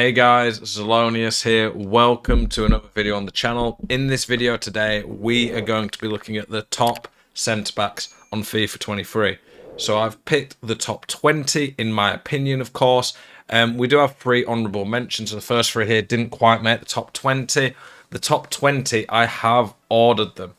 Hey guys, Zelonius here. Welcome to another video on the channel. In this video today, we are going to be looking at the top centre-backs on FIFA 23. So I've picked the top 20 in my opinion, of course. We do have 3 honourable mentions. The first 3 here didn't quite make the top 20. The top 20, I have ordered them.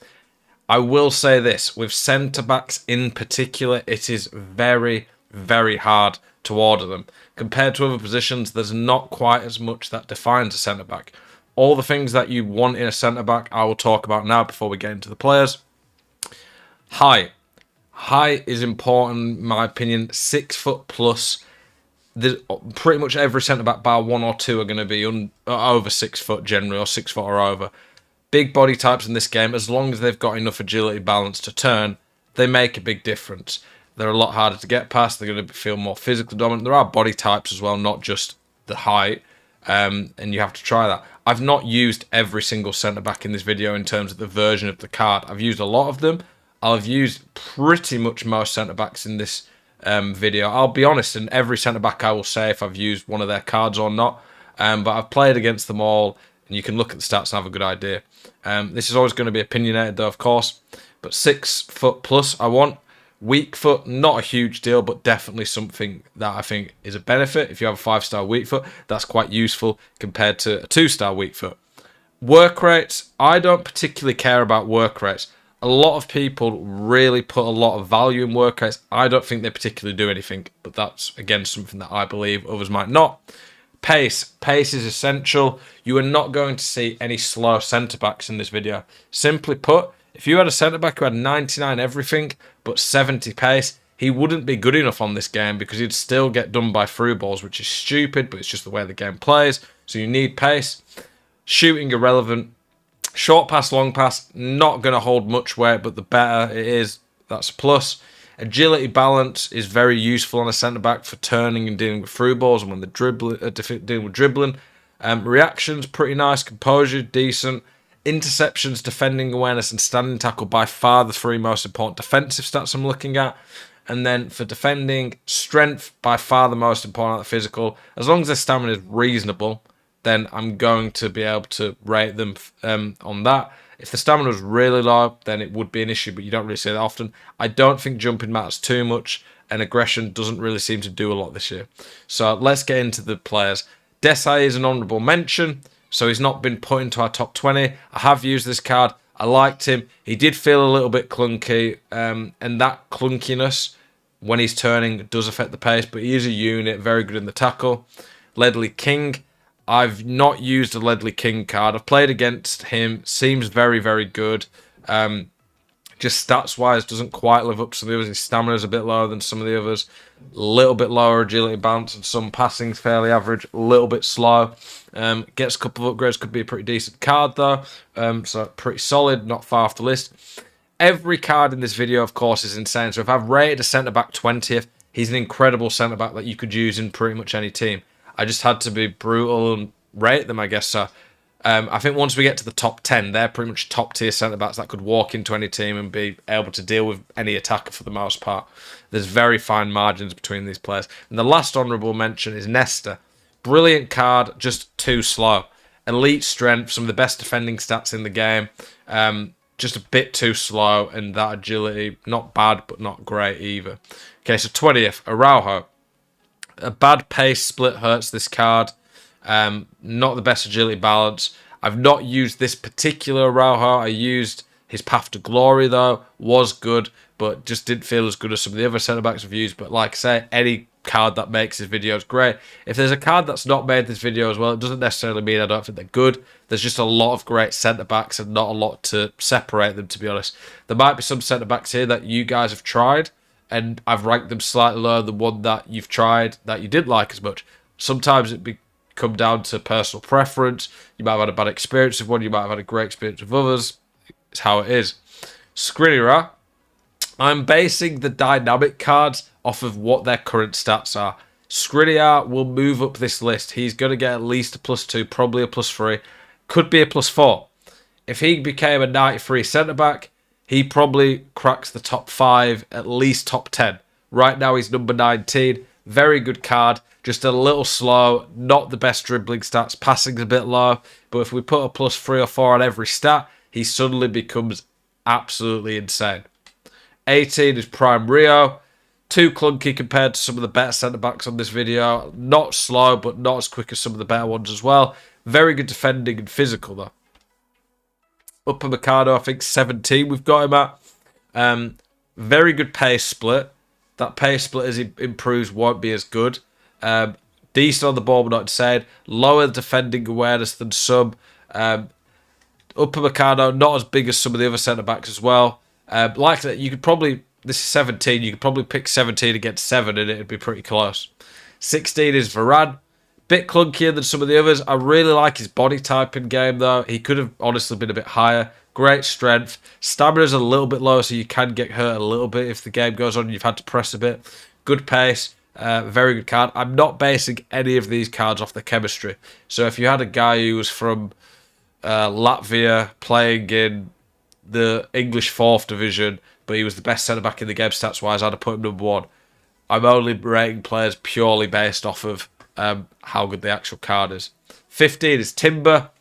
I will say this, with centre-backs in particular, it is very, very hard to order them. Compared to other positions, there's not quite as much that defines a centre-back. All the things that you want in a centre-back, I will talk about now before we get into the players. Height. Height is important, in my opinion. 6 foot plus. There's pretty much every centre-back, bar 1 or 2, are going to be over 6 foot generally, or 6 foot or over. Big body types in this game, as long as they've got enough agility balance to turn, they make a big difference. They're a lot harder to get past. They're going to feel more physically dominant. There are body types as well, not just the height, and you have to try that. I've not used every single centre-back in this video in terms of the version of the card. I've used a lot of them. I've used pretty much most centre-backs in this video. I'll be honest, in every centre-back I will say if I've used one of their cards or not, but I've played against them all, and you can look at the stats and have a good idea. This is always going to be opinionated though, of course, but 6 foot plus I want. Weak foot, not a huge deal, but definitely something that I think is a benefit. If you have a 5-star weak foot, that's quite useful compared to a 2-star weak foot. Work rates, I don't particularly care about work rates. A lot of people really put a lot of value in work rates. I don't think they particularly do anything, but that's, again, something that I believe others might not. Pace. Pace is essential. You are not going to see any slow centre-backs in this video. Simply put, if you had a centre-back who had 99 everything, but 70 pace, he wouldn't be good enough on this game because he'd still get done by through balls, which is stupid, but it's just the way the game plays. So you need pace. Shooting irrelevant. Short pass, long pass, not going to hold much weight, but the better it is, that's a plus. Agility balance is very useful on a centre-back for turning and dealing with through balls and when they're dealing with dribbling. Reactions, pretty nice. Composure, decent. Interceptions, defending awareness, and standing tackle, by far the 3 most important defensive stats I'm looking at. And then for defending, strength, by far the most important at the physical. As long as their stamina is reasonable, then I'm going to be able to rate them on that. If the stamina was really low, then it would be an issue, but you don't really see that often. I don't think jumping matters too much, and aggression doesn't really seem to do a lot this year. So let's get into the players. Desai is an honourable mention, so he's not been put into our top 20. I have used this card. I liked him. He did feel a little bit clunky, and that clunkiness, when he's turning, does affect the pace, but he is a unit, very good in the tackle. Ledley King. I've not used a Ledley King card. I've played against him. Seems very, very good. Just stats-wise, doesn't quite live up to the others. His stamina is a bit lower than some of the others. A little bit lower agility balance and some passing's fairly average. A little bit slow. Gets a couple of upgrades. Could be a pretty decent card, though. So pretty solid, not far off the list. Every card in this video, of course, is insane. So if I've rated a centre-back 20th, he's an incredible centre-back that you could use in pretty much any team. I just had to be brutal and rate them, I guess. So I think once we get to the top 10, they're pretty much top-tier centre-backs that could walk into any team and be able to deal with any attacker for the most part. There's very fine margins between these players. And the last honourable mention is Nesta. Brilliant card, just too slow. Elite strength, some of the best defending stats in the game. Just a bit too slow, and that agility, not bad, but not great either. Okay, so 20th, Araujo. A bad pace split hurts this card. Not the best agility balance. I've not used this particular Araujo. I used his Path to Glory, though. Was good, but just didn't feel as good as some of the other centre-backs I've used. But like I say, any card that makes this video is great. If there's a card that's not made this video as well, it doesn't necessarily mean I don't think they're good. There's just a lot of great centre-backs and not a lot to separate them, to be honest. There might be some centre-backs here that you guys have tried, and I've ranked them slightly lower than one that you've tried that you didn't like as much. Sometimes it come down to personal preference. You might have had a bad experience with one, you might have had a great experience with others. It's how it is. Skriniar, I'm basing the dynamic cards off of what their current stats are. Skriniar will move up this list. He's going to get at least a +2, probably a +3, could be a +4. If he became a 93 centre-back, he probably cracks the top 5, at least top 10. Right now he's number 19. Very good card. Just a little slow. Not the best dribbling stats. Passing's a bit low. But if we put a plus 3 or 4 on every stat, he suddenly becomes absolutely insane. 18 is Prime Rio. Too clunky compared to some of the better centre-backs on this video. Not slow, but not as quick as some of the better ones as well. Very good defending and physical, though. Upamecano, I think 17 we've got him at. Very good pace split. That pace split as he improves won't be as good. Decent on the ball, but not insane. Lower defending awareness than some. Upamecano, not as big as some of the other centre-backs as well. Like that, you could probably... This is 17. You could probably pick 17 against 7 and it'd be pretty close. 16 is Varane. Bit clunkier than some of the others. I really like his body type in game, though. He could have honestly been a bit higher. Great strength. Stamina's a little bit low, so you can get hurt a little bit if the game goes on and you've had to press a bit. Good pace. Very good card. I'm not basing any of these cards off the chemistry. So if you had a guy who was from Latvia playing in the English 4th division, but he was the best centre-back in the game stats-wise, I'd have put him number 1. I'm only rating players purely based off of how good the actual card is. 15 is Timber.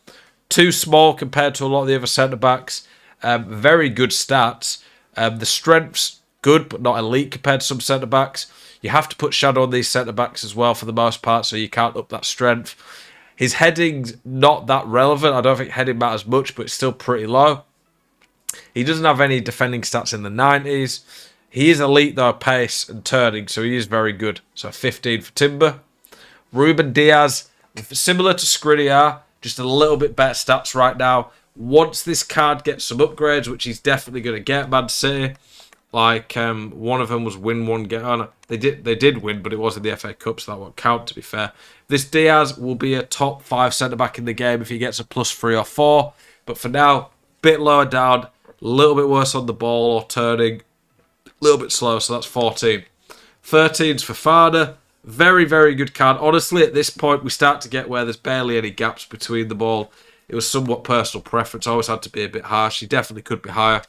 Too small compared to a lot of the other centre-backs. Very good stats. The strength's good, but not elite compared to some centre-backs. You have to put shadow on these centre-backs as well for the most part, so you can't up that strength. His heading's not that relevant. I don't think heading matters much, but it's still pretty low. He doesn't have any defending stats in the 90s. He is elite, though, pace and turning, so he is very good. So 15 for Timber. Ruben Diaz, similar to Skriniar, just a little bit better stats right now. Once this card gets some upgrades, which he's definitely going to get, Man City, like one of them was win one game. Oh, no, they did win, but it was in the FA Cup, so that won't count, to be fair. This Diaz will be a top 5 centre-back in the game if he gets a plus 3 or 4. But for now, bit lower down, a little bit worse on the ball or turning, a little bit slow, so that's 14. 13's for Fafana. Very, very good card. Honestly, at this point, we start to get where there's barely any gaps between the ball. It was somewhat personal preference. Always had to be a bit harsh. He definitely could be higher.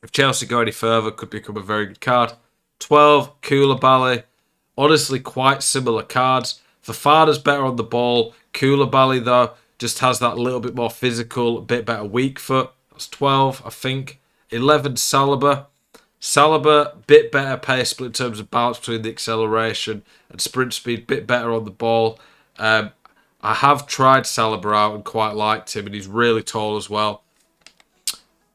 If Chelsea go any further, could become a very good card. 12, Koulibaly. Honestly, quite similar cards. Fafana's better on the ball. Koulibaly, though, just has that little bit more physical, a bit better weak foot. That's 12, I think. 11, Saliba. Saliba, bit better pace split in terms of balance between the acceleration and sprint speed, bit better on the ball. I have tried Saliba out and quite liked him, and he's really tall as well.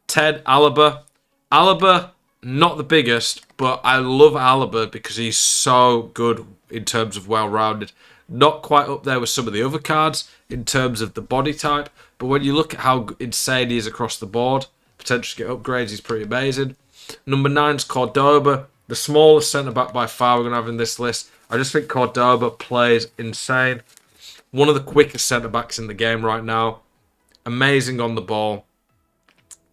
10, Alaba. Alaba, not the biggest, but I love Alaba because he's so good in terms of well-rounded. Not quite up there with some of the other cards in terms of the body type, but when you look at how insane he is across the board, potentially get upgrades, he's pretty amazing. Number 9's Cordoba, the smallest centre-back by far we're going to have in this list. I just think Cordoba plays insane. One of the quickest centre-backs in the game right now. Amazing on the ball.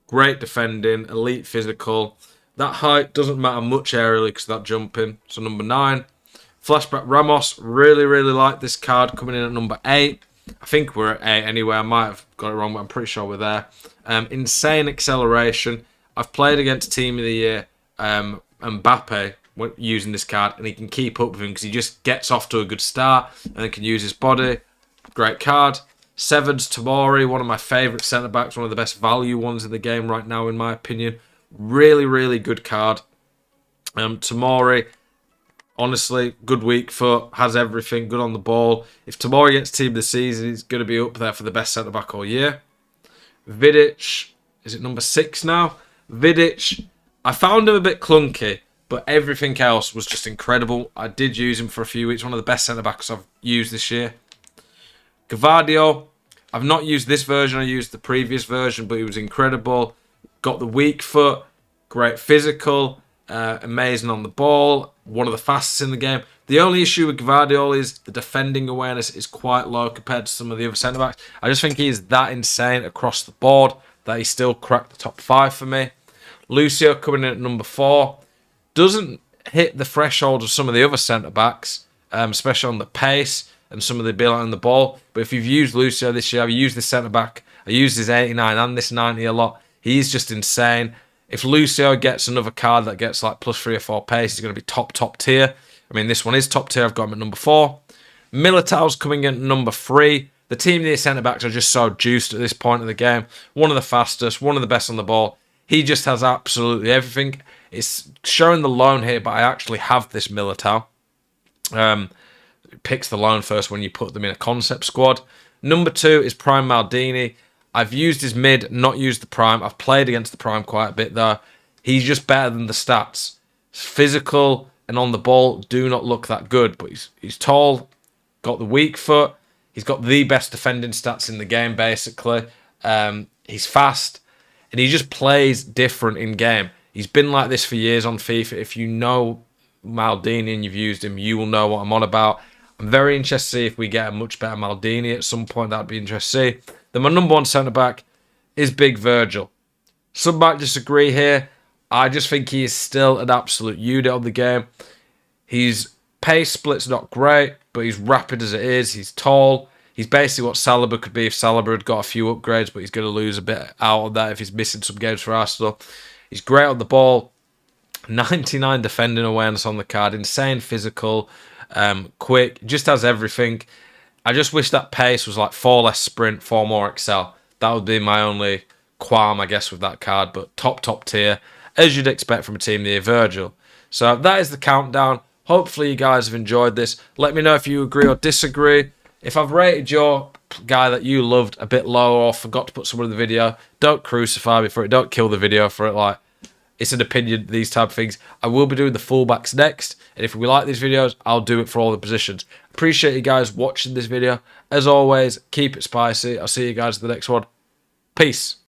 Great defending, elite physical. That height doesn't matter much aerially because of that jumping. So number 9. Flashback Ramos, really, really like this card coming in at number 8. I think we're at 8 anyway. I might have got it wrong, but I'm pretty sure we're there. Insane acceleration. I've played against Team of the Year Mbappe using this card, and he can keep up with him because he just gets off to a good start and then can use his body. Great card. 7's Tomori, one of my favourite centre-backs, one of the best value ones in the game right now, in my opinion. Really, really good card. Tomori, honestly, good weak foot, has everything, good on the ball. If Tomori gets Team of the Season, he's going to be up there for the best centre-back all year. Vidic, is it number 6 now? Vidic, I found him a bit clunky, but everything else was just incredible. I did use him for a few weeks. One of the best centre-backs I've used this year. Gvardiol, I've not used this version. I used the previous version, but he was incredible. Got the weak foot, great physical, amazing on the ball, one of the fastest in the game. The only issue with Gvardiol is the defending awareness is quite low compared to some of the other centre-backs. I just think he is that insane across the board that he still cracked the top 5 for me. Lucio coming in at number 4. Doesn't hit the threshold of some of the other centre-backs, especially on the pace and some of the ability on the ball. But if you've used Lucio this year, I've used this centre-back. I used his 89 and this 90 a lot. He's just insane. If Lucio gets another card that gets like plus 3 or 4 pace, he's going to be top tier. I mean, this one is top tier. I've got him at number 4. Militao's coming in at number 3. The team near centre-backs are just so juiced at this point of the game. One of the fastest, one of the best on the ball. He just has absolutely everything. It's showing the loan here, but I actually have this Militao. Picks the loan first when you put them in a concept squad. Number 2 is Prime Maldini. I've used his mid, not used the Prime. I've played against the Prime quite a bit, though. He's just better than the stats. Physical and on the ball do not look that good, but he's tall, got the weak foot. He's got the best defending stats in the game, basically. He's fast, and he just plays different in game. He's been like this for years on FIFA. If you know Maldini and you've used him, you will know what I'm on about. I'm very interested to see if we get a much better Maldini at some point. That'd be interesting to see. Then my number 1 centre-back is Big Virgil. Some might disagree here. I just think he is still an absolute unit of the game. His pace split's not great, but he's rapid as it is. He's tall. He's basically what Saliba could be if Saliba had got a few upgrades, but he's going to lose a bit out of that if he's missing some games for Arsenal. He's great on the ball. 99 defending awareness on the card. Insane physical. Quick. Just has everything. I just wish that pace was like 4 less sprint, 4 more excel. That would be my only qualm, I guess, with that card. But top tier, as you'd expect from a team near Virgil. So that is the countdown. Hopefully you guys have enjoyed this. Let me know if you agree or disagree. If I've rated your guy that you loved a bit low or forgot to put someone in the video, don't crucify me for it. Don't kill the video for it. Like, it's an opinion, these type of things. I will be doing the fullbacks next. And if we like these videos, I'll do it for all the positions. Appreciate you guys watching this video. As always, keep it spicy. I'll see you guys in the next one. Peace.